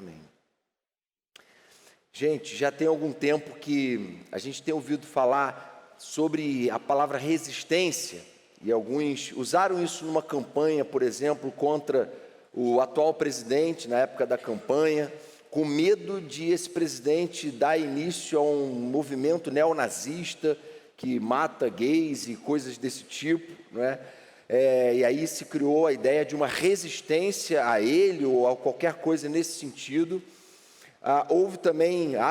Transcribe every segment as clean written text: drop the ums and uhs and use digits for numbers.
Amém. Gente, já tem algum tempo que a gente tem ouvido falar sobre a palavra resistência, e alguns usaram isso numa campanha, por exemplo, contra o atual presidente, na época da campanha, com medo de esse presidente dar início a um movimento neonazista que mata gays e coisas desse tipo, não é? E aí se criou a ideia de uma resistência a ele ou a qualquer coisa nesse sentido. Há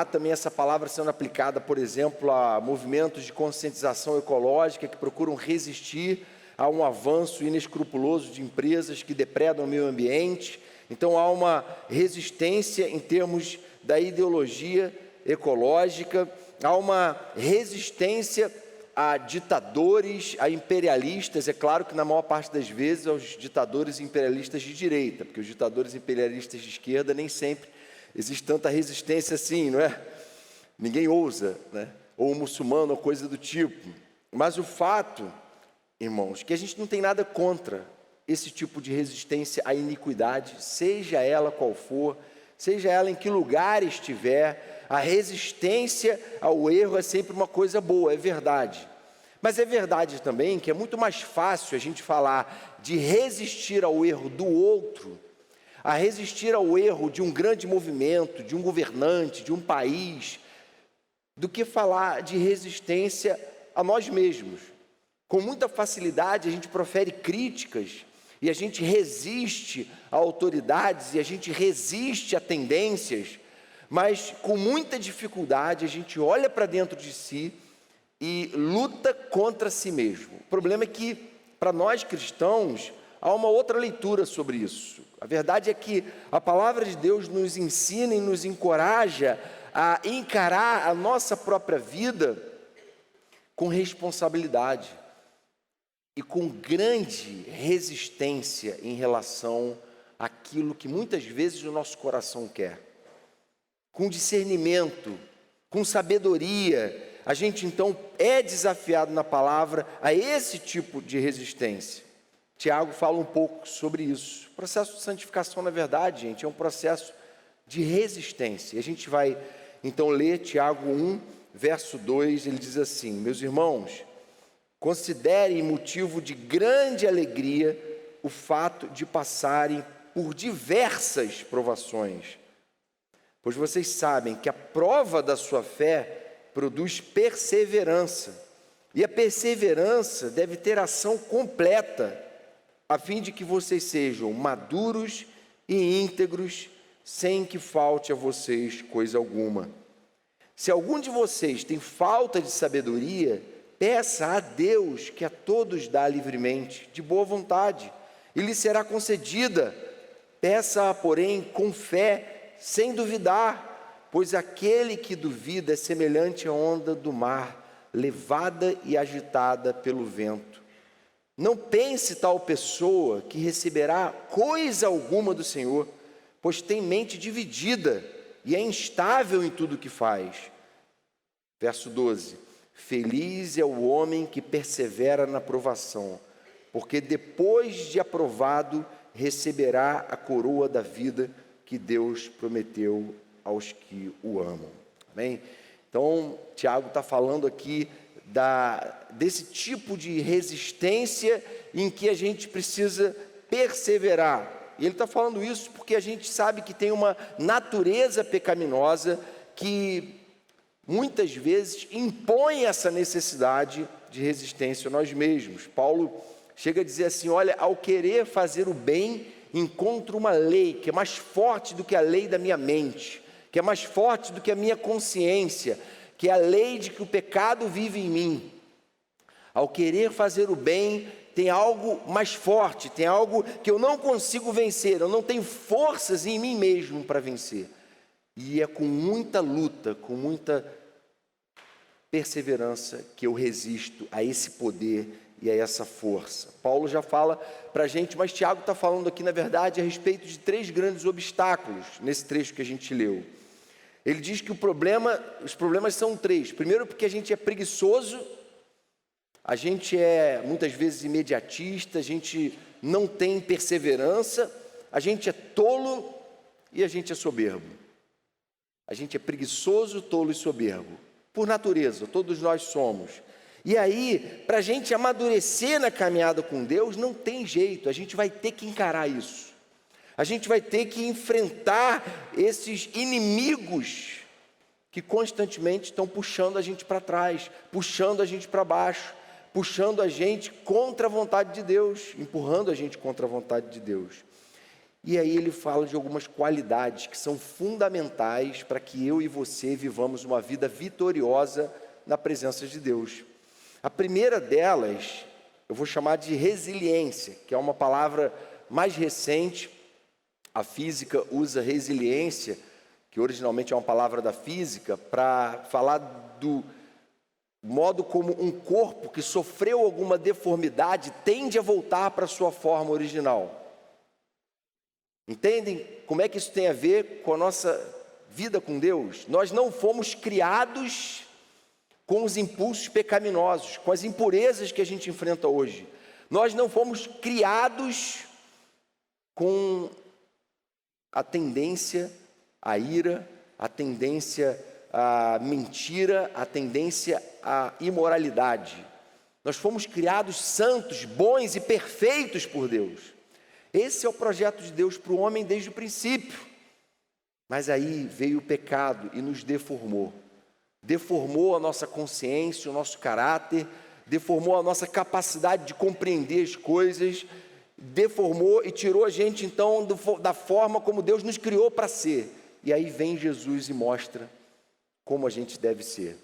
também essa palavra sendo aplicada, por exemplo, a movimentos de conscientização ecológica que procuram resistir a um avanço inescrupuloso de empresas que depredam o meio ambiente. Então há uma resistência em termos da ideologia ecológica, há uma resistência a ditadores, a imperialistas. É claro que na maior parte das vezes aos ditadores imperialistas de direita, porque os ditadores imperialistas de esquerda nem sempre existe tanta resistência assim, não é? Ninguém ousa, né? Ou muçulmano ou coisa do tipo. Mas o fato, irmãos, que a gente não tem nada contra esse tipo de resistência à iniquidade, seja ela qual for, seja ela em que lugar estiver. A resistência ao erro é sempre uma coisa boa, é verdade. Mas é verdade também que é muito mais fácil a gente falar de resistir ao erro do outro, a resistir ao erro de um grande movimento, de um governante, de um país, do que falar de resistência a nós mesmos. Com muita facilidade a gente profere críticas e a gente resiste a autoridades e a gente resiste a tendências, mas com muita dificuldade a gente olha para dentro de si e luta contra si mesmo. O problema é que, para nós cristãos, há uma outra leitura sobre isso. A verdade é que a palavra de Deus nos ensina e nos encoraja a encarar a nossa própria vida com responsabilidade e com grande resistência em relação àquilo que muitas vezes o nosso coração quer. Com discernimento, com sabedoria, a gente então é desafiado na palavra a esse tipo de resistência. Tiago fala um pouco sobre isso. O processo de santificação, na verdade, gente, é um processo de resistência. E a gente vai então ler Tiago 1, verso 2, ele diz assim: meus irmãos, considerem motivo de grande alegria o fato de passarem por diversas provações, pois vocês sabem que a prova da sua fé produz perseverança, e a perseverança deve ter ação completa, a fim de que vocês sejam maduros e íntegros, sem que falte a vocês coisa alguma. Se algum de vocês tem falta de sabedoria, peça a Deus, que a todos dá livremente, de boa vontade, e lhe será concedida. Peça-a, porém, com fé, sem duvidar, pois aquele que duvida é semelhante à onda do mar, levada e agitada pelo vento. Não pense tal pessoa que receberá coisa alguma do Senhor, pois tem mente dividida e é instável em tudo o que faz. Verso 12: feliz é o homem que persevera na provação, porque depois de aprovado receberá a coroa da vida que Deus prometeu aos que o amam. Amém? Então, Tiago está falando aqui desse tipo de resistência em que a gente precisa perseverar. E ele está falando isso porque a gente sabe que tem uma natureza pecaminosa que muitas vezes impõe essa necessidade de resistência a nós mesmos. Paulo chega a dizer assim: olha, ao querer fazer o bem, encontro uma lei que é mais forte do que a lei da minha mente, que é mais forte do que a minha consciência, que é a lei de que o pecado vive em mim. Ao querer fazer o bem, tem algo mais forte, tem algo que eu não consigo vencer, eu não tenho forças em mim mesmo para vencer. E é com muita luta, com muita perseverança que eu resisto a esse poder e a essa força. Paulo já fala para a gente, mas Tiago está falando aqui, na verdade, a respeito de 3 grandes obstáculos nesse trecho que a gente leu. Ele diz que os problemas são 3. Primeiro, porque a gente é preguiçoso, a gente é muitas vezes imediatista, a gente não tem perseverança, a gente é tolo e a gente é soberbo. A gente é preguiçoso, tolo e soberbo. Por natureza, todos nós somos. E aí, para a gente amadurecer na caminhada com Deus, não tem jeito, a gente vai ter que encarar isso. A gente vai ter que enfrentar esses inimigos que constantemente estão puxando a gente para trás, puxando a gente para baixo, puxando a gente contra a vontade de Deus, empurrando a gente contra a vontade de Deus. E aí ele fala de algumas qualidades que são fundamentais para que eu e você vivamos uma vida vitoriosa na presença de Deus. A primeira delas, eu vou chamar de resiliência, que é uma palavra mais recente. A física usa resiliência, que originalmente é uma palavra da física, para falar do modo como um corpo que sofreu alguma deformidade tende a voltar para a sua forma original. Entendem como é que isso tem a ver com a nossa vida com Deus? Nós não fomos criados com os impulsos pecaminosos, com as impurezas que a gente enfrenta hoje. Nós não fomos criados com a tendência à ira, a tendência à mentira, a tendência à imoralidade. Nós fomos criados santos, bons e perfeitos por Deus. Esse é o projeto de Deus para o homem desde o princípio. Mas aí veio o pecado e nos deformou. Deformou a nossa consciência, o nosso caráter, deformou a nossa capacidade de compreender as coisas, deformou e tirou a gente então da forma como Deus nos criou para ser. E aí vem Jesus e mostra como a gente deve ser.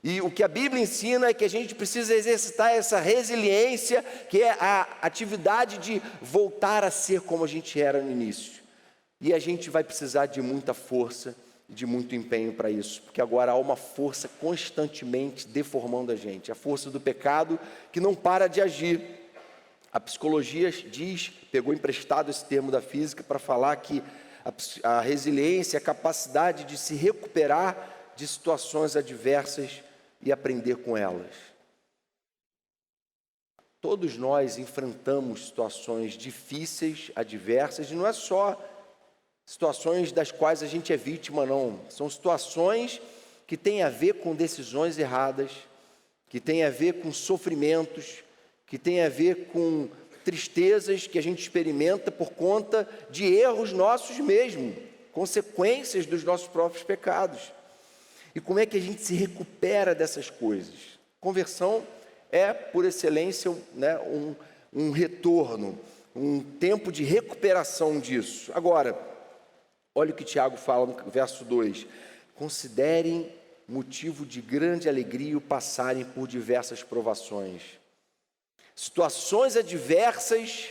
E o que a Bíblia ensina é que a gente precisa exercitar essa resiliência, que é a atividade de voltar a ser como a gente era no início. E a gente vai precisar de muita força e de muito empenho para isso, porque agora há uma força constantemente deformando a gente, a força do pecado que não para de agir. A psicologia diz, pegou emprestado esse termo da física para falar que a resiliência é a capacidade de se recuperar de situações adversas e aprender com elas. Todos nós enfrentamos situações difíceis, adversas, e não é só situações das quais a gente é vítima, não. São situações que têm a ver com decisões erradas, que têm a ver com sofrimentos, que têm a ver com tristezas que a gente experimenta por conta de erros nossos mesmo, consequências dos nossos próprios pecados. E como é que a gente se recupera dessas coisas? Conversão é, por excelência, um retorno, um tempo de recuperação disso. Agora, olha o que Tiago fala no verso 2. Considerem motivo de grande alegria o passarem por diversas provações. Situações adversas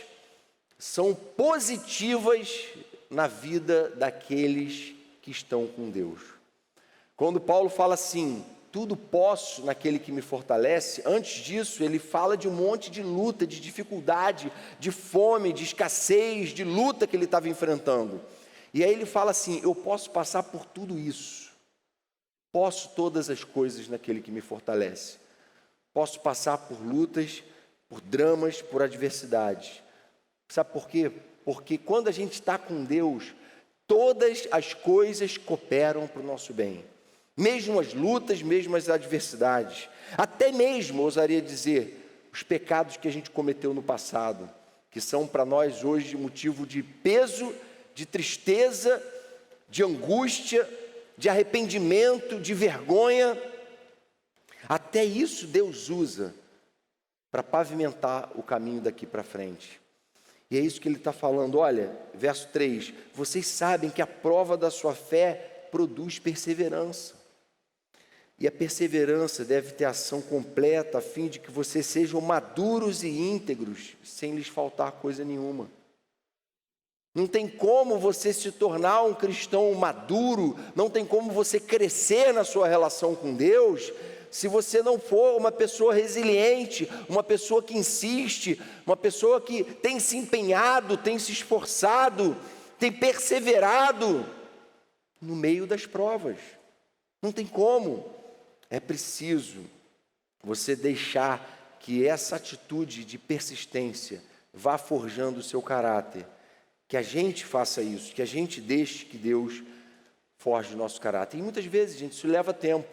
são positivas na vida daqueles que estão com Deus. Quando Paulo fala assim, tudo posso naquele que me fortalece, antes disso ele fala de um monte de luta, de dificuldade, de fome, de escassez, de luta que ele estava enfrentando. E aí ele fala assim, eu posso passar por tudo isso, posso todas as coisas naquele que me fortalece, posso passar por lutas, por dramas, por adversidades. Sabe por quê? Porque quando a gente está com Deus, todas as coisas cooperam para o nosso bem. Mesmo as lutas, mesmo as adversidades, até mesmo, ousaria dizer, os pecados que a gente cometeu no passado, que são para nós hoje motivo de peso, de tristeza, de angústia, de arrependimento, de vergonha, até isso Deus usa para pavimentar o caminho daqui para frente. E é isso que ele está falando, olha, verso 3, vocês sabem que a prova da sua fé produz perseverança. E a perseverança deve ter ação completa, a fim de que vocês sejam maduros e íntegros, sem lhes faltar coisa nenhuma. Não tem como você se tornar um cristão maduro, não tem como você crescer na sua relação com Deus, se você não for uma pessoa resiliente, uma pessoa que insiste, uma pessoa que tem se empenhado, tem se esforçado, tem perseverado no meio das provas. Não tem como. É preciso você deixar que essa atitude de persistência vá forjando o seu caráter. que a gente faça isso, que a gente deixe que Deus forje o nosso caráter. E muitas vezes, gente, isso leva tempo.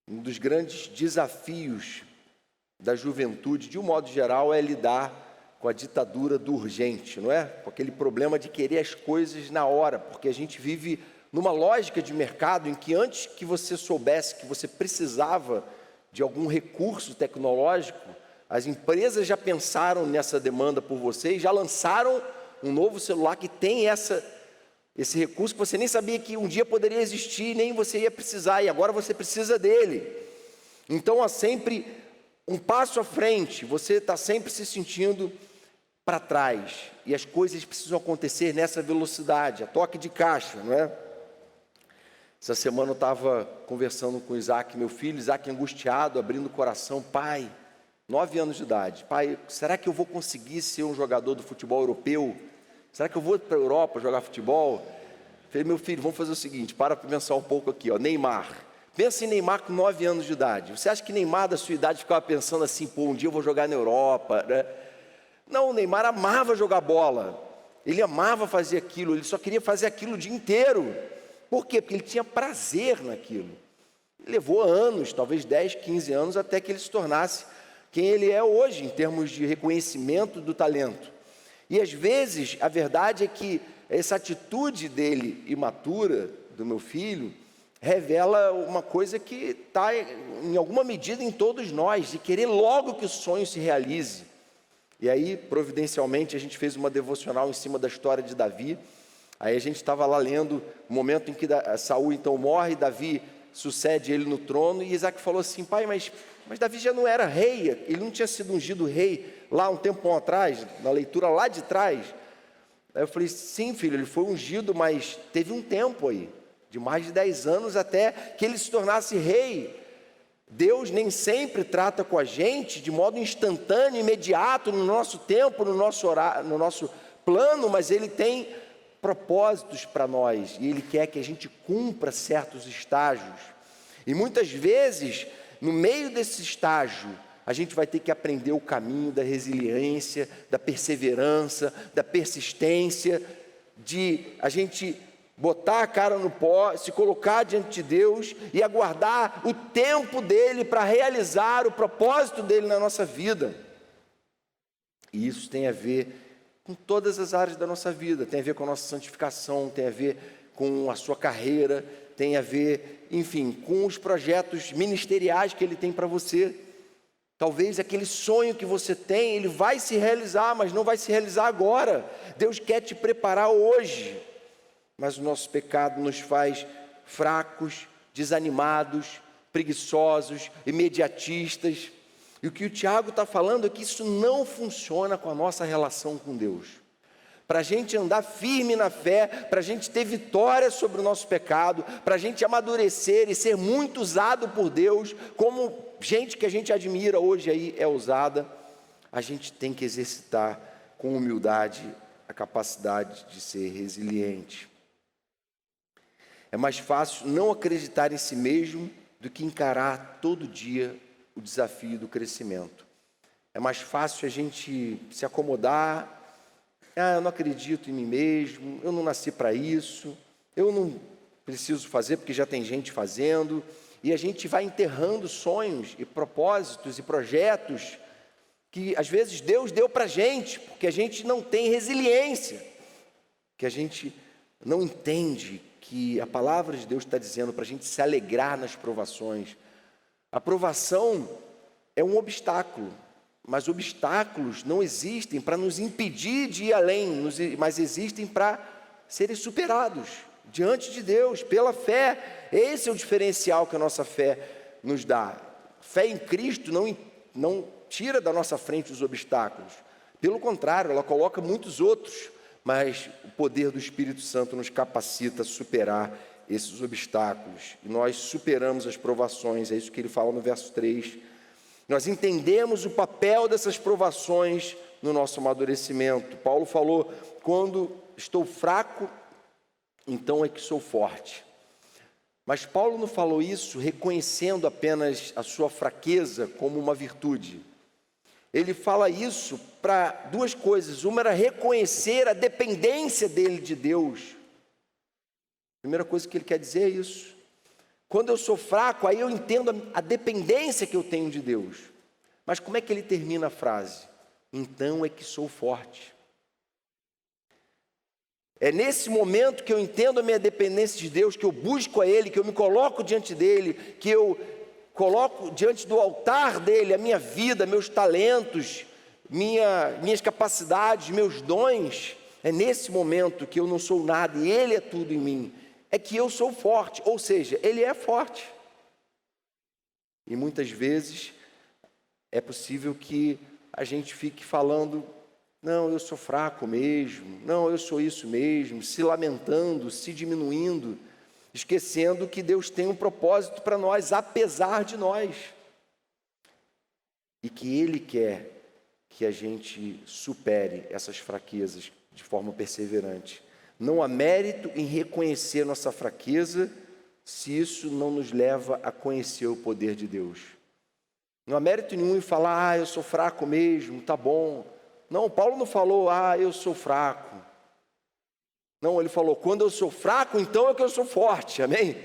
Um dos grandes desafios da juventude, de um modo geral, é lidar com a ditadura do urgente, não é? Com aquele problema de querer as coisas na hora, porque a gente vive numa lógica de mercado em que antes que você soubesse que você precisava de algum recurso tecnológico, as empresas já pensaram nessa demanda por você e já lançaram um novo celular que tem esse recurso que você nem sabia que um dia poderia existir, nem você ia precisar, e agora você precisa dele. Então há sempre um passo à frente, você está sempre se sentindo para trás, e as coisas precisam acontecer nessa velocidade, a toque de caixa, não é? Essa semana eu estava conversando com o Isaac, meu filho, Isaac angustiado, abrindo o coração, pai, 9 anos de idade, pai, será que eu vou conseguir ser um jogador do futebol europeu? Será que eu vou para a Europa jogar futebol? Falei, meu filho, vamos fazer o seguinte, para pensar um pouco aqui, ó, Neymar. Pensa em Neymar com 9 anos de idade. Você acha que Neymar da sua idade ficava pensando assim, pô, um dia eu vou jogar na Europa, né? Não, o Neymar amava jogar bola. Ele amava fazer aquilo, ele só queria fazer aquilo o dia inteiro. Por quê? Porque ele tinha prazer naquilo. Levou anos, talvez 10, 15 anos, até que ele se tornasse quem ele é hoje, em termos de reconhecimento do talento. E às vezes, a verdade é que essa atitude dele imatura, do meu filho, revela uma coisa que está, em alguma medida, em todos nós, de querer logo que o sonho se realize. E aí, providencialmente, a gente fez uma devocional em cima da história de Davi. Aí a gente estava lá lendo o momento em que Saul então morre, Davi sucede ele no trono, e Isaac falou assim, pai, mas Davi já não era rei, ele não tinha sido ungido rei lá um tempo atrás, na leitura lá de trás. Aí eu falei, sim filho, ele foi ungido, mas teve um tempo aí, de mais de 10 anos até que ele se tornasse rei. Deus nem sempre trata com a gente de modo instantâneo, imediato, no nosso tempo, no nosso horário, no nosso plano, mas Ele tem propósitos para nós e Ele quer que a gente cumpra certos estágios. E muitas vezes, no meio desse estágio, a gente vai ter que aprender o caminho da resiliência, da perseverança, da persistência, de a gente botar a cara no pó, se colocar diante de Deus e aguardar o tempo dEle para realizar o propósito dEle na nossa vida. E isso tem a ver com todas as áreas da nossa vida, tem a ver com a nossa santificação, tem a ver com a sua carreira, tem a ver, enfim, com os projetos ministeriais que Ele tem para você. Talvez aquele sonho que você tem, ele vai se realizar, mas não vai se realizar agora. Deus quer te preparar hoje. Mas o nosso pecado nos faz fracos, desanimados, preguiçosos, imediatistas. E o que o Tiago está falando é que isso não funciona com a nossa relação com Deus. Para a gente andar firme na fé, para a gente ter vitória sobre o nosso pecado, para a gente amadurecer e ser muito usado por Deus, como gente que a gente admira hoje aí é usada, a gente tem que exercitar com humildade a capacidade de ser resiliente. É mais fácil não acreditar em si mesmo do que encarar todo dia o desafio do crescimento. É mais fácil a gente se acomodar, eu não acredito em mim mesmo, eu não nasci para isso, eu não preciso fazer porque já tem gente fazendo, e a gente vai enterrando sonhos e propósitos e projetos que às vezes Deus deu para a gente, porque a gente não tem resiliência, que a gente não entende que a palavra de Deus está dizendo para a gente se alegrar nas provações. A provação é um obstáculo, mas obstáculos não existem para nos impedir de ir além, mas existem para serem superados diante de Deus, pela fé. Esse é o diferencial que a nossa fé nos dá. Fé em Cristo não tira da nossa frente os obstáculos, pelo contrário, ela coloca muitos outros, mas o poder do Espírito Santo nos capacita a superar esses obstáculos, e nós superamos as provações, é isso que ele fala no verso 3, nós entendemos o papel dessas provações no nosso amadurecimento. Paulo falou, quando estou fraco, então é que sou forte. Mas Paulo não falou isso reconhecendo apenas a sua fraqueza como uma virtude. ele fala isso para duas coisas. Uma era reconhecer a dependência dele de Deus. A primeira coisa que ele quer dizer é isso. Quando eu sou fraco, aí eu entendo a dependência que eu tenho de Deus. Mas como é que ele termina a frase? Então é que sou forte. É nesse momento que eu entendo a minha dependência de Deus, que eu busco a Ele, que eu me coloco diante dEle, que eu coloco diante do altar dEle a minha vida, meus talentos, minhas capacidades, meus dons. É nesse momento que eu não sou nada e Ele é tudo em mim. É que eu sou forte, ou seja, Ele é forte. E muitas vezes é possível que a gente fique falando, não, eu sou fraco mesmo, não, eu sou isso mesmo, se lamentando, se diminuindo, esquecendo que Deus tem um propósito para nós, apesar de nós. E que Ele quer que a gente supere essas fraquezas de forma perseverante. Não há mérito em reconhecer nossa fraqueza, se isso não nos leva a conhecer o poder de Deus. Não há mérito nenhum em falar, eu sou fraco mesmo, tá bom. Não, Paulo não falou, eu sou fraco. Não, ele falou, quando eu sou fraco, então é que eu sou forte, amém?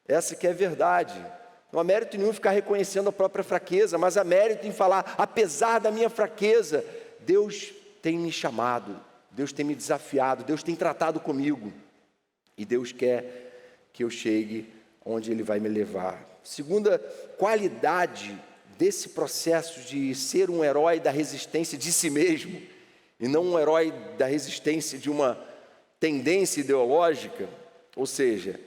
Essa que é a verdade. Não há mérito nenhum em ficar reconhecendo a própria fraqueza, mas há mérito em falar, apesar da minha fraqueza, Deus tem me chamado, Deus tem me desafiado, Deus tem tratado comigo. E Deus quer que eu chegue onde Ele vai me levar. Segunda qualidade desse processo de ser um herói da resistência de si mesmo, e não um herói da resistência de uma tendência ideológica, ou seja,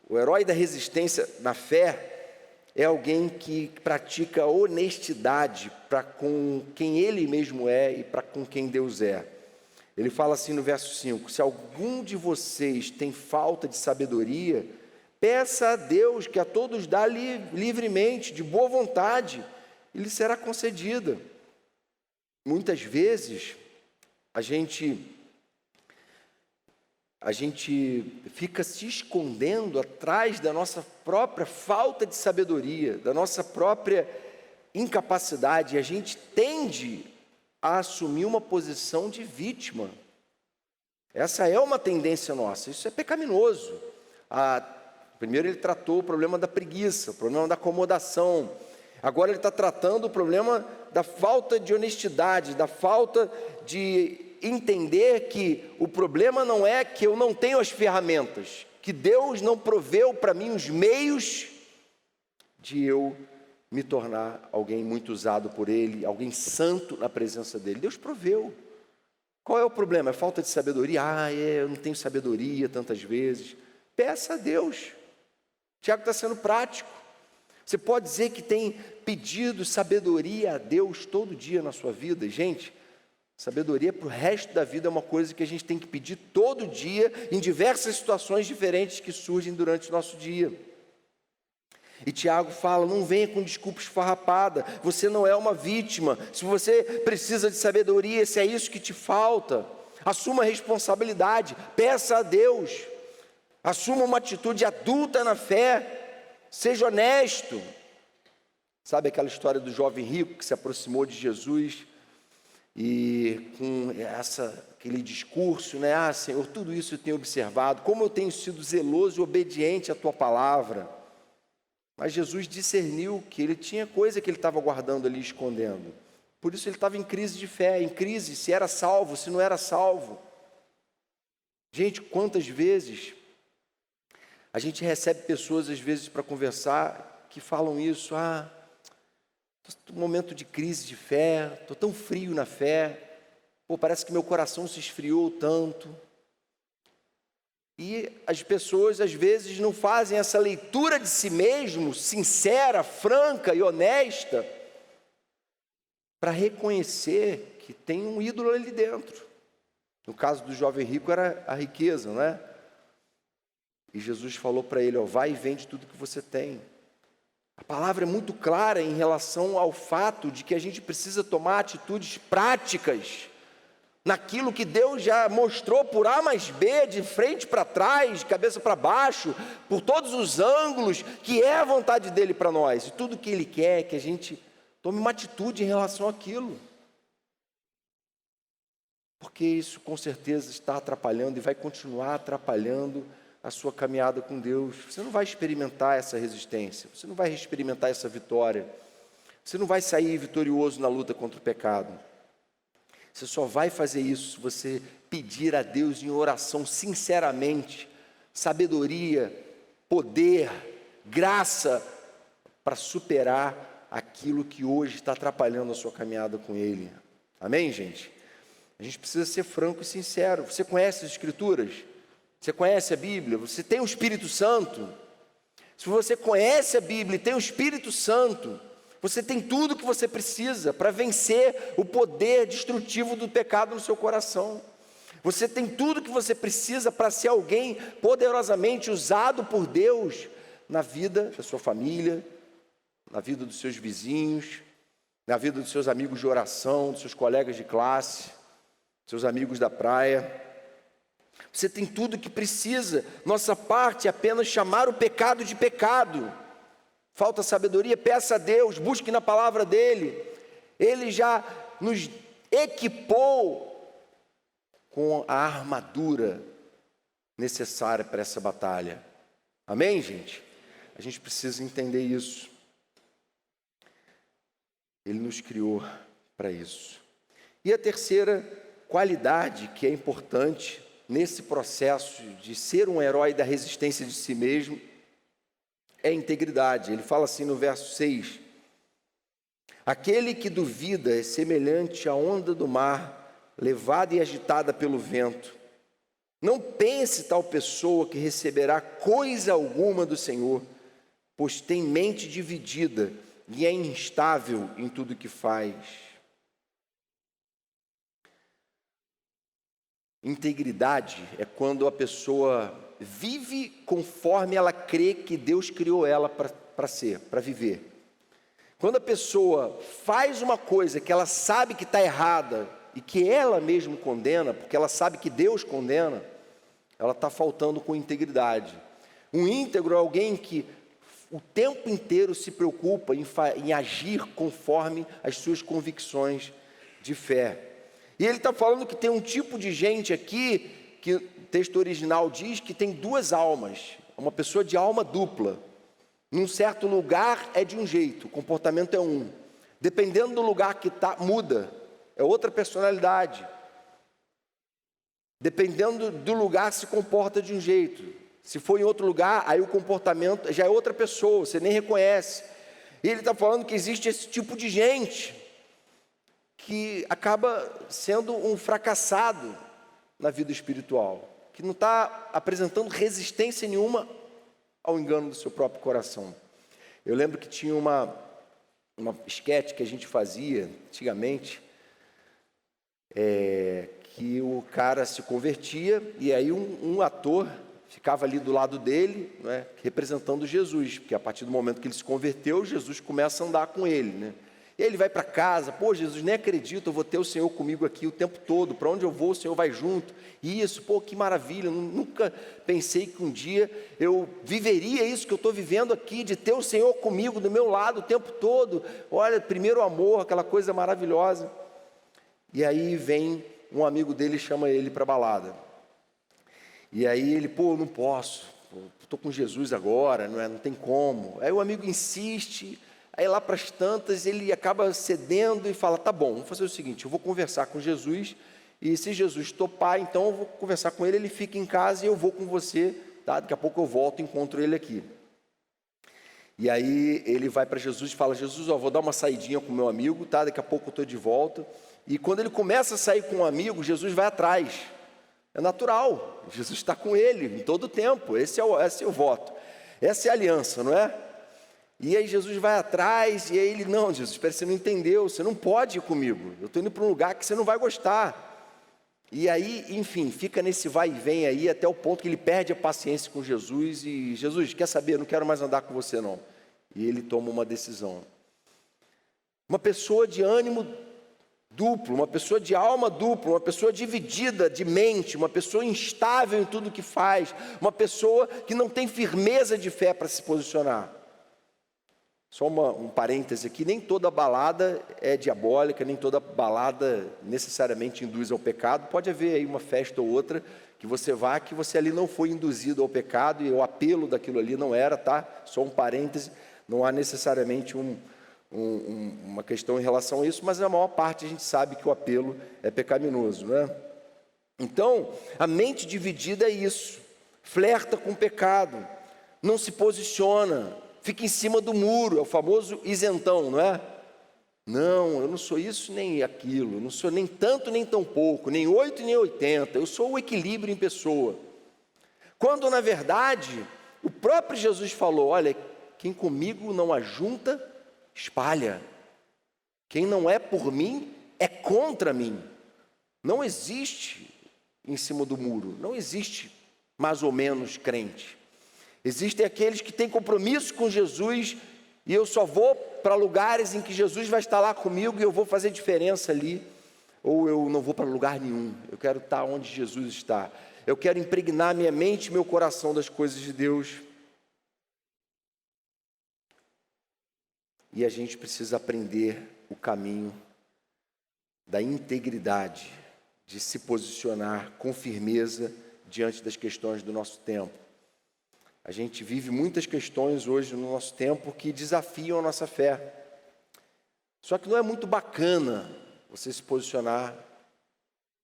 o herói da resistência na fé é alguém que pratica honestidade para com quem ele mesmo é e para com quem Deus é. Ele fala assim no verso 5, se algum de vocês tem falta de sabedoria, peça a Deus que a todos dá livremente, de boa vontade, e lhe será concedida. Muitas vezes, a gente fica se escondendo atrás da nossa própria falta de sabedoria, da nossa própria incapacidade, e a gente tende a assumir uma posição de vítima. Essa é uma tendência nossa, isso é pecaminoso. Primeiro ele tratou o problema da preguiça, o problema da acomodação. Agora ele está tratando o problema da falta de honestidade, da falta de entender que o problema não é que eu não tenho as ferramentas, que Deus não proveu para mim os meios de eu me tornar alguém muito usado por Ele, alguém santo na presença dEle. Deus proveu. Qual é o problema? É falta de sabedoria? Eu não tenho sabedoria tantas vezes. Peça a Deus. Tiago está sendo prático. Você pode dizer que tem pedido sabedoria a Deus todo dia na sua vida? Gente, sabedoria para o resto da vida é uma coisa que a gente tem que pedir todo dia, em diversas situações diferentes que surgem durante o nosso dia. E Tiago fala, não venha com desculpa esfarrapada, você não é uma vítima. Se você precisa de sabedoria, se é isso que te falta, assuma a responsabilidade, peça a Deus. Assuma uma atitude adulta na fé, seja honesto. Sabe aquela história do jovem rico que se aproximou de Jesus e com aquele discurso, né? Senhor, tudo isso eu tenho observado, como eu tenho sido zeloso e obediente à tua palavra. Mas Jesus discerniu que ele tinha coisa que ele estava guardando ali, escondendo. Por isso ele estava em crise de fé, em crise se era salvo, se não era salvo. Gente, quantas vezes a gente recebe pessoas, às vezes, para conversar, que falam isso, estou num momento de crise de fé, estou tão frio na fé, parece que meu coração se esfriou tanto. E as pessoas, às vezes, não fazem essa leitura de si mesmo, sincera, franca e honesta, para reconhecer que tem um ídolo ali dentro. No caso do jovem rico era a riqueza, não é? E Jesus falou para ele, vai e vende tudo que você tem. A palavra é muito clara em relação ao fato de que a gente precisa tomar atitudes práticas naquilo que Deus já mostrou por A mais B, de frente para trás, de cabeça para baixo, por todos os ângulos, que é a vontade dEle para nós. E tudo que Ele quer é que a gente Tome uma atitude em relação àquilo. Porque isso com certeza está atrapalhando e vai continuar atrapalhando a sua caminhada com Deus. Você não vai experimentar essa resistência, você não vai experimentar essa vitória, você não vai sair vitorioso na luta contra o pecado. Você só vai fazer isso se você pedir a Deus em oração sinceramente, sabedoria, poder, graça, para superar aquilo que hoje está atrapalhando a sua caminhada com Ele. Amém, gente? A gente precisa ser franco e sincero. Você conhece as Escrituras? Você conhece a Bíblia? Você tem o Espírito Santo? Se você conhece a Bíblia e tem o Espírito Santo, você tem tudo o que você precisa para vencer o poder destrutivo do pecado no seu coração. Você tem tudo o que você precisa para ser alguém poderosamente usado por Deus na vida da sua família, na vida dos seus vizinhos, na vida dos seus amigos de oração, dos seus colegas de classe, seus amigos da praia. Você tem tudo o que precisa. Nossa parte é apenas chamar o pecado de pecado. Falta sabedoria? Peça a Deus, busque na palavra dEle. Ele já nos equipou com a armadura necessária para essa batalha. Amém, gente? A gente precisa entender isso. Ele nos criou para isso. E a terceira qualidade que é importante nesse processo de ser um herói da resistência de si mesmo é a integridade. Ele fala assim no verso 6: aquele que duvida é semelhante à onda do mar, levada e agitada pelo vento. Não pense tal pessoa que receberá coisa alguma do Senhor, pois tem mente dividida e é instável em tudo que faz. Integridade é quando a pessoa vive conforme ela crê que Deus criou ela para ser, para viver. Quando a pessoa faz uma coisa que ela sabe que está errada e que ela mesma condena, porque ela sabe que Deus condena, ela está faltando com integridade. Um íntegro é alguém que o tempo inteiro se preocupa em agir conforme as suas convicções de fé. E ele está falando que tem um tipo de gente aqui, que o texto original diz que tem duas almas, uma pessoa de alma dupla. Num certo lugar é de um jeito, o comportamento é um. Dependendo do lugar que está, muda, é outra personalidade. Dependendo do lugar, se comporta de um jeito. Se for em outro lugar, aí o comportamento já é outra pessoa, você nem reconhece. E ele está falando que existe esse tipo de gente que acaba sendo um fracassado na vida espiritual, que não está apresentando resistência nenhuma ao engano do seu próprio coração. Eu lembro que tinha uma esquete que a gente fazia antigamente, que o cara se convertia e aí um ator ficava ali do lado dele, né, representando Jesus, porque a partir do momento que ele se converteu, Jesus começa a andar com ele, né? E aí ele vai para casa: pô, Jesus, nem acredito, eu vou ter o Senhor comigo aqui o tempo todo, para onde eu vou o Senhor vai junto. E isso, pô, que maravilha, nunca pensei que um dia eu viveria isso que eu estou vivendo aqui, de ter o Senhor comigo, do meu lado o tempo todo. Olha, primeiro amor, aquela coisa maravilhosa. E aí vem um amigo dele e chama ele para a balada. E aí ele: pô, não posso, estou com Jesus agora, não tem como. Aí o amigo insiste. Aí lá para as tantas ele acaba cedendo e fala: tá bom, vamos fazer o seguinte, eu vou conversar com Jesus, e se Jesus topar, então eu vou conversar com ele, ele fica em casa e eu vou com você, tá? Daqui a pouco eu volto e encontro ele aqui. E aí ele vai para Jesus e fala: Jesus, vou dar uma saidinha com o meu amigo, tá? Daqui a pouco eu estou de volta. E quando ele começa a sair com um amigo, Jesus vai atrás. É natural, Jesus está com ele em todo o tempo, esse é o voto, essa é a aliança, não é? E aí Jesus vai atrás, e aí ele: não, Jesus, espera, você não entendeu, você não pode ir comigo, eu estou indo para um lugar que você não vai gostar. E aí, enfim, fica nesse vai e vem aí, até o ponto que ele perde a paciência com Jesus, e Jesus, quer saber, eu não quero mais andar com você não. E ele toma uma decisão. Uma pessoa de ânimo duplo, uma pessoa de alma dupla, uma pessoa dividida de mente, uma pessoa instável em tudo que faz, uma pessoa que não tem firmeza de fé para se posicionar. Só um parêntese aqui, nem toda balada é diabólica, nem toda balada necessariamente induz ao pecado. Pode haver aí uma festa ou outra que você vá, que você ali não foi induzido ao pecado, e o apelo daquilo ali não era, tá? Só um parêntese, não há necessariamente uma questão em relação a isso, mas na maior parte a gente sabe que o apelo é pecaminoso, né? Então, a mente dividida é isso, flerta com o pecado, não se posiciona, fica em cima do muro, é o famoso isentão, não é? Não, eu não sou isso nem aquilo, eu não sou nem tanto nem tão pouco, nem 8 nem 80, eu sou o equilíbrio em pessoa. Quando, na verdade, o próprio Jesus falou, olha, quem comigo não ajunta, espalha. Quem não é por mim, é contra mim. Não existe em cima do muro, não existe mais ou menos crente. Existem aqueles que têm compromisso com Jesus e eu só vou para lugares em que Jesus vai estar lá comigo e eu vou fazer diferença ali, ou eu não vou para lugar nenhum. Eu quero estar onde Jesus está. Eu quero impregnar minha mente e meu coração das coisas de Deus. E a gente precisa aprender o caminho da integridade, de se posicionar com firmeza diante das questões do nosso tempo. A gente vive muitas questões hoje no nosso tempo que desafiam a nossa fé. Só que não é muito bacana você se posicionar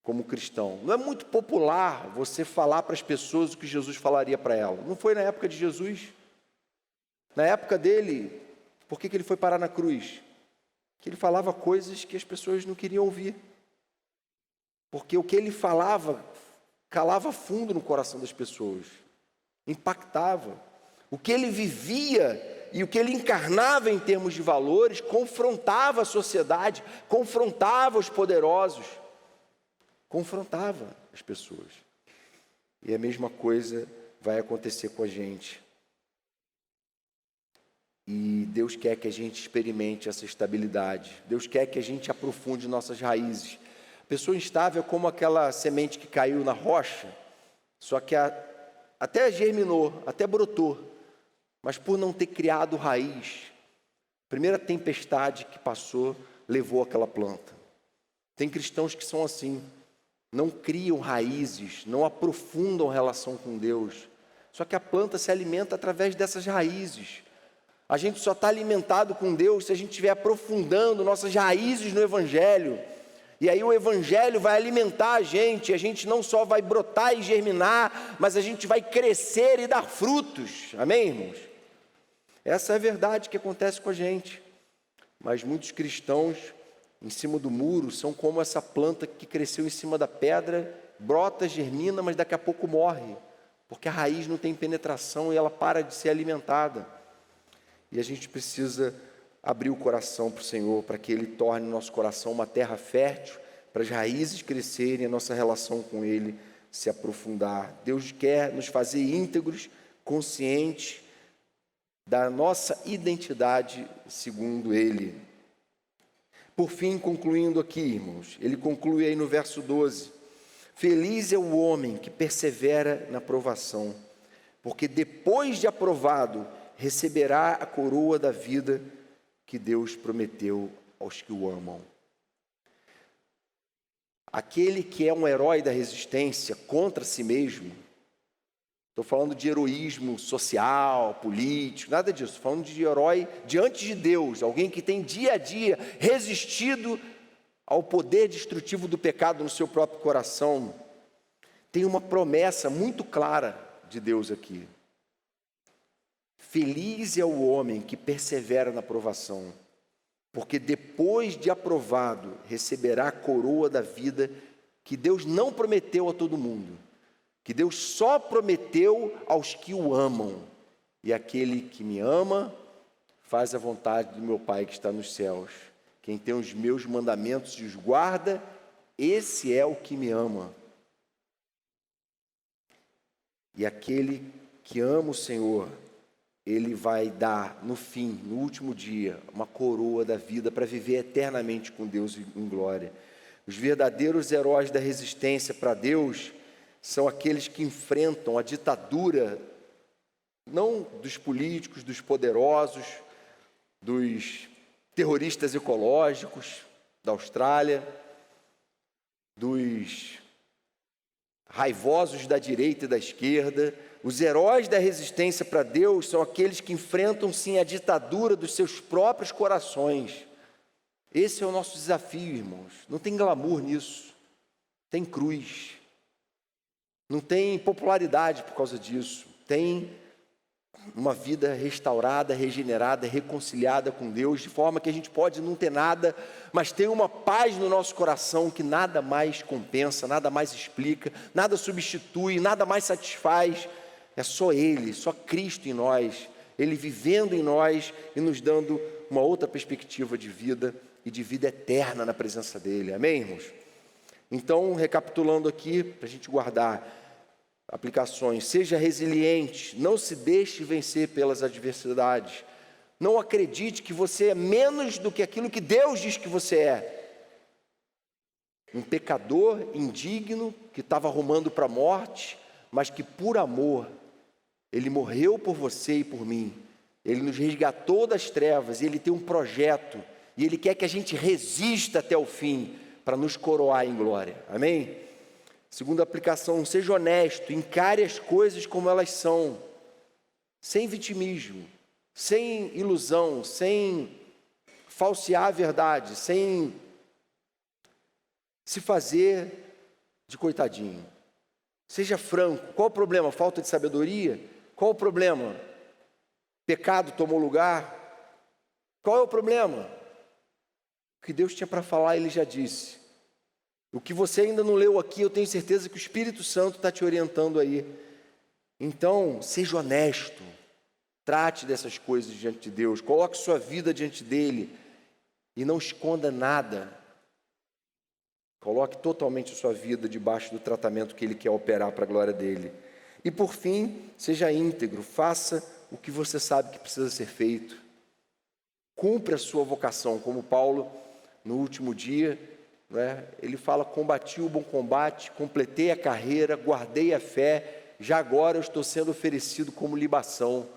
como cristão. Não é muito popular você falar para as pessoas o que Jesus falaria para elas. Não foi na época de Jesus. Na época dele, por que ele foi parar na cruz? Que ele falava coisas que as pessoas não queriam ouvir. Porque o que ele falava calava fundo no coração das pessoas. Impactava. O que ele vivia e o que ele encarnava em termos de valores confrontava a sociedade, confrontava os poderosos, confrontava as pessoas. E a mesma coisa vai acontecer com a gente. E Deus quer que a gente experimente essa estabilidade. Deus quer que a gente aprofunde nossas raízes. A pessoa instável é como aquela semente que caiu na rocha, só que até germinou, até brotou, mas por não ter criado raiz, a primeira tempestade que passou levou aquela planta. Tem cristãos que são assim, não criam raízes, não aprofundam a relação com Deus, só que a planta se alimenta através dessas raízes. A gente só está alimentado com Deus se a gente estiver aprofundando nossas raízes no Evangelho. E aí o Evangelho vai alimentar a gente não só vai brotar e germinar, mas a gente vai crescer e dar frutos. Amém, irmãos? Essa é a verdade que acontece com a gente. Mas muitos cristãos, em cima do muro, são como essa planta que cresceu em cima da pedra, brota, germina, mas daqui a pouco morre, porque a raiz não tem penetração e ela para de ser alimentada. E a gente precisa abrir o coração para o Senhor, para que Ele torne nosso coração uma terra fértil, para as raízes crescerem, a nossa relação com Ele se aprofundar. Deus quer nos fazer íntegros, conscientes da nossa identidade segundo Ele. Por fim, concluindo aqui, irmãos, ele conclui aí no verso 12: feliz é o homem que persevera na provação, porque depois de aprovado, receberá a coroa da vida que Deus prometeu aos que o amam. Aquele que é um herói da resistência contra si mesmo, estou falando de heroísmo social, político, nada disso, estou falando de herói diante de Deus, alguém que tem dia a dia resistido ao poder destrutivo do pecado no seu próprio coração. Tem uma promessa muito clara de Deus aqui. Feliz é o homem que persevera na provação, porque depois de aprovado, receberá a coroa da vida que Deus não prometeu a todo mundo, que Deus só prometeu aos que o amam. E aquele que me ama, faz a vontade do meu Pai que está nos céus. Quem tem os meus mandamentos e os guarda, esse é o que me ama. E aquele que ama o Senhor, Ele vai dar, no fim, no último dia, uma coroa da vida para viver eternamente com Deus em glória. Os verdadeiros heróis da resistência para Deus são aqueles que enfrentam a ditadura, não dos políticos, dos poderosos, dos terroristas ecológicos da Austrália, dos raivosos da direita e da esquerda. Os heróis da resistência para Deus são aqueles que enfrentam sim a ditadura dos seus próprios corações. Esse é o nosso desafio, irmãos. Não tem glamour nisso, tem cruz. Não tem popularidade por causa disso. Tem uma vida restaurada, regenerada, reconciliada com Deus, de forma que a gente pode não ter nada, mas tem uma paz no nosso coração que nada mais compensa, nada mais explica, nada substitui, nada mais satisfaz. É só Ele, só Cristo em nós, Ele vivendo em nós e nos dando uma outra perspectiva de vida e de vida eterna na presença dEle. Amém, irmãos? Então, recapitulando aqui, para a gente guardar aplicações: seja resiliente, não se deixe vencer pelas adversidades, não acredite que você é menos do que aquilo que Deus diz que você é. Um pecador indigno que estava rumando para a morte, mas que por amor, Ele morreu por você e por mim. Ele nos resgatou das trevas e Ele tem um projeto, e Ele quer que a gente resista até o fim, para nos coroar em glória. Amém? Segunda aplicação: seja honesto, encare as coisas como elas são, sem vitimismo, sem ilusão, sem falsear a verdade, sem se fazer de coitadinho. Seja franco. Qual o problema? Falta de sabedoria? Qual o problema? Pecado tomou lugar? Qual é o problema? O que Deus tinha para falar, Ele já disse. O que você ainda não leu aqui, eu tenho certeza que o Espírito Santo está te orientando aí. Então, seja honesto. Trate dessas coisas diante de Deus. Coloque sua vida diante dEle. E não esconda nada. Coloque totalmente a sua vida debaixo do tratamento que Ele quer operar para a glória dEle. E por fim, seja íntegro. Faça o que você sabe que precisa ser feito. Cumpra a sua vocação, como Paulo, no último dia, ele fala: combati o bom combate, completei a carreira, guardei a fé, já agora eu estou sendo oferecido como libação,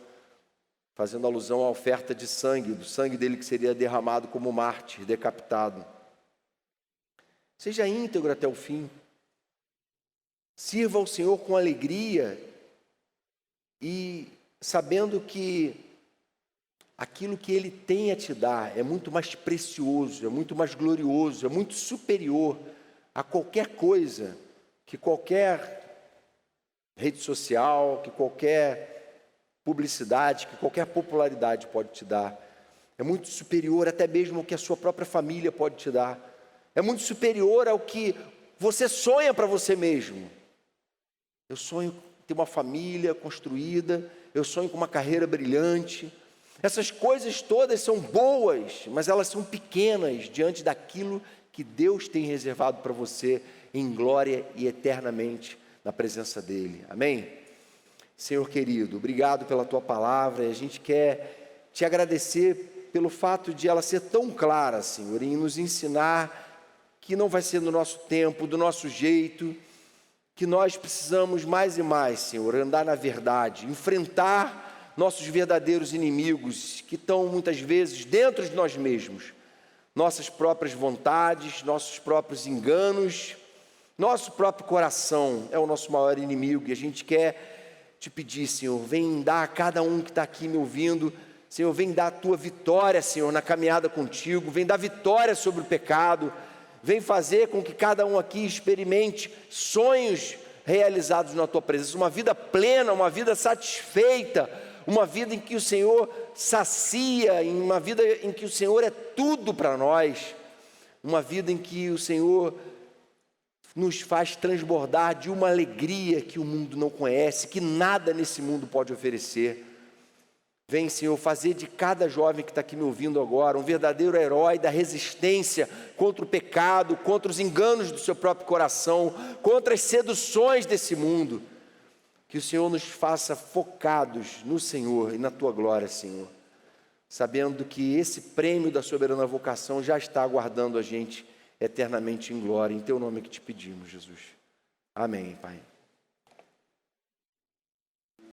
fazendo alusão à oferta de sangue, do sangue dele que seria derramado como mártir, decapitado. Seja íntegro até o fim, sirva ao Senhor com alegria e sabendo que aquilo que Ele tem a te dar é muito mais precioso, é muito mais glorioso, é muito superior a qualquer coisa que qualquer rede social, que qualquer publicidade, que qualquer popularidade pode te dar. É muito superior até mesmo ao que a sua própria família pode te dar. É muito superior ao que você sonha para você mesmo. Eu sonho ter uma família construída, eu sonho com uma carreira brilhante. Essas coisas todas são boas, mas elas são pequenas diante daquilo que Deus tem reservado para você em glória e eternamente na presença dEle. Amém? Senhor querido, obrigado pela Tua palavra. E a gente quer Te agradecer pelo fato de ela ser tão clara, Senhor, em nos ensinar que não vai ser no nosso tempo, do nosso jeito, que nós precisamos mais e mais, Senhor, andar na verdade, enfrentar nossos verdadeiros inimigos, que estão muitas vezes dentro de nós mesmos, nossas próprias vontades, nossos próprios enganos, nosso próprio coração é o nosso maior inimigo, e a gente quer Te pedir, Senhor, vem dar a cada um que está aqui me ouvindo, Senhor, vem dar a Tua vitória, Senhor, na caminhada contigo, vem dar vitória sobre o pecado, vem fazer com que cada um aqui experimente sonhos realizados na Tua presença, uma vida plena, uma vida satisfeita, uma vida em que o Senhor sacia, uma vida em que o Senhor é tudo para nós, uma vida em que o Senhor nos faz transbordar de uma alegria que o mundo não conhece, que nada nesse mundo pode oferecer. Vem, Senhor, fazer de cada jovem que está aqui me ouvindo agora um verdadeiro herói da resistência contra o pecado, contra os enganos do seu próprio coração, contra as seduções desse mundo. Que o Senhor nos faça focados no Senhor e na Tua glória, Senhor, sabendo que esse prêmio da soberana vocação já está aguardando a gente eternamente em glória. Em Teu nome que Te pedimos, Jesus. Amém, Pai.